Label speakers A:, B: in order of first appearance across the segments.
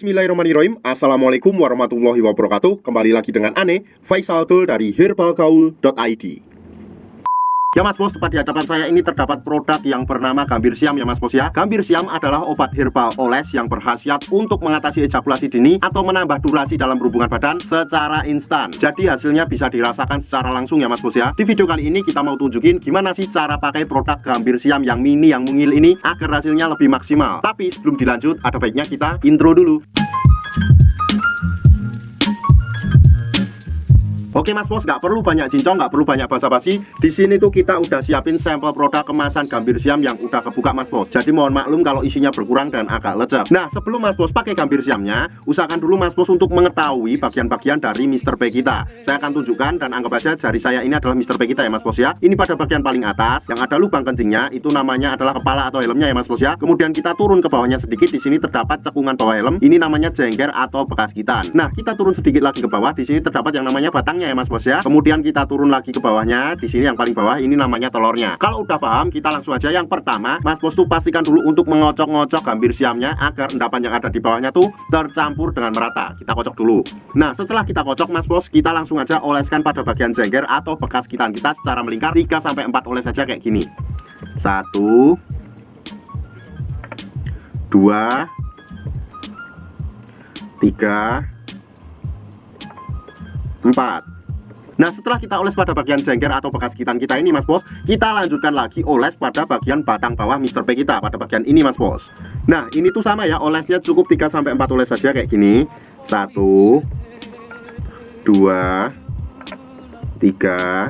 A: Bismillahirrahmanirrahim. Assalamualaikum warahmatullahi wabarakatuh. Kembali lagi dengan Ane, Faisal Dul dari herbalgaul.id. Ya Mas Bos, tepat di hadapan saya ini terdapat produk yang bernama Gambir Siam ya Mas Bos ya. Gambir Siam adalah obat herbal oles yang berkhasiat untuk mengatasi ejakulasi dini atau menambah durasi dalam berhubungan badan secara instan. Jadi hasilnya bisa dirasakan secara langsung ya Mas Bos ya. Di video kali ini kita mau tunjukin gimana sih cara pakai produk Gambir Siam yang mini, yang mungil ini agar hasilnya lebih maksimal. Tapi sebelum dilanjut, ada baiknya kita intro dulu. Oke Mas Bos, nggak perlu banyak cincong, nggak perlu banyak basa-basi. Di sini tuh kita udah siapin sampel produk kemasan Gambir Siam yang udah kebuka Mas Bos. Jadi mohon maklum kalau isinya berkurang dan agak lecek. Nah, sebelum Mas Bos pakai Gambir Siamnya, usahakan dulu Mas Bos untuk mengetahui bagian-bagian dari Mr. P kita. Saya akan tunjukkan dan anggap aja jari saya ini adalah Mr. P kita ya Mas Bos ya. Ini pada bagian paling atas yang ada lubang kencingnya, itu namanya adalah kepala atau helmnya ya Mas Bos ya. Kemudian kita turun ke bawahnya sedikit, di sini terdapat cekungan bawah helm. Ini namanya jengger atau bekas gitan. Nah, kita turun sedikit lagi ke bawah, di sini terdapat yang namanya batangnya ya Mas Bos ya. Kemudian kita turun lagi ke bawahnya, di sini yang paling bawah ini namanya telurnya. Kalau udah paham, kita langsung aja. Yang pertama, Mas Bos tuh pastikan dulu untuk mengocok-ngocok Gambir Siamnya agar endapan yang ada di bawahnya tuh tercampur dengan merata. Kita kocok dulu. Nah, setelah kita kocok Mas Bos, kita langsung aja oleskan pada bagian jengger atau bekas gitan kita secara melingkar 3-4 oles saja kayak gini. 1 2 3 4. Nah, setelah kita oles pada bagian jengger atau bekas gitan kita ini Mas Bos, kita lanjutkan lagi oles pada bagian batang bawah Mr. P kita, pada bagian ini Mas Bos. Nah, ini tuh sama ya, olesnya cukup 3-4 oles saja kayak gini. 1 2 3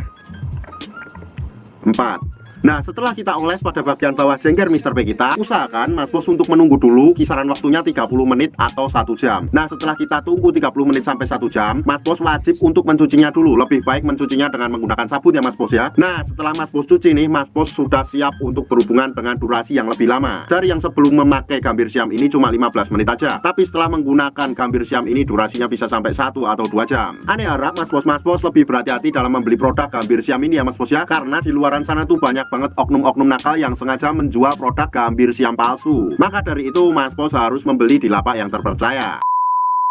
A: 4. Nah, setelah kita oles pada bagian bawah jengger Mr. P kita, usahakan Mas Bos untuk menunggu dulu kisaran waktunya 30 menit atau 1 jam. Nah, setelah kita tunggu 30 menit sampai 1 jam, Mas Bos wajib untuk mencucinya dulu. Lebih baik mencucinya dengan menggunakan sabun ya Mas Bos ya. Nah, setelah Mas Bos cuci nih, Mas Bos sudah siap untuk berhubungan dengan durasi yang lebih lama. Dari yang sebelum memakai Gambir Siam ini cuma 15 menit aja, tapi setelah menggunakan Gambir Siam ini durasinya bisa sampai 1 atau 2 jam. Ane harap Mas Bos lebih berhati-hati dalam membeli produk Gambir Siam ini ya Mas Bos ya, karena di luaran sana tuh banyak banget oknum-oknum nakal yang sengaja menjual produk Gambir Siam palsu. Maka dari itu Mas Bos harus membeli di lapak yang terpercaya.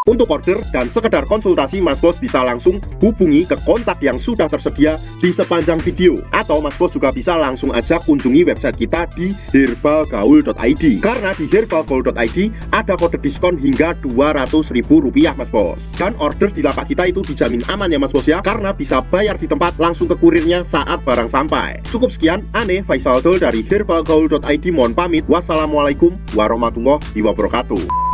A: Untuk order dan sekedar konsultasi, Mas Bos bisa langsung hubungi ke kontak yang sudah tersedia di sepanjang video. Atau Mas Bos juga bisa langsung aja kunjungi website kita di herbalgaul.id. Karena di herbalgaul.id ada kode diskon hingga Rp200.000 Mas Bos. Dan order di lapak kita itu dijamin aman ya Mas Bos ya, karena bisa bayar di tempat langsung ke kurirnya saat barang sampai. Cukup sekian, Ane Faisal Dul dari herbalgaul.id mohon pamit. Wassalamualaikum warahmatullahi wabarakatuh.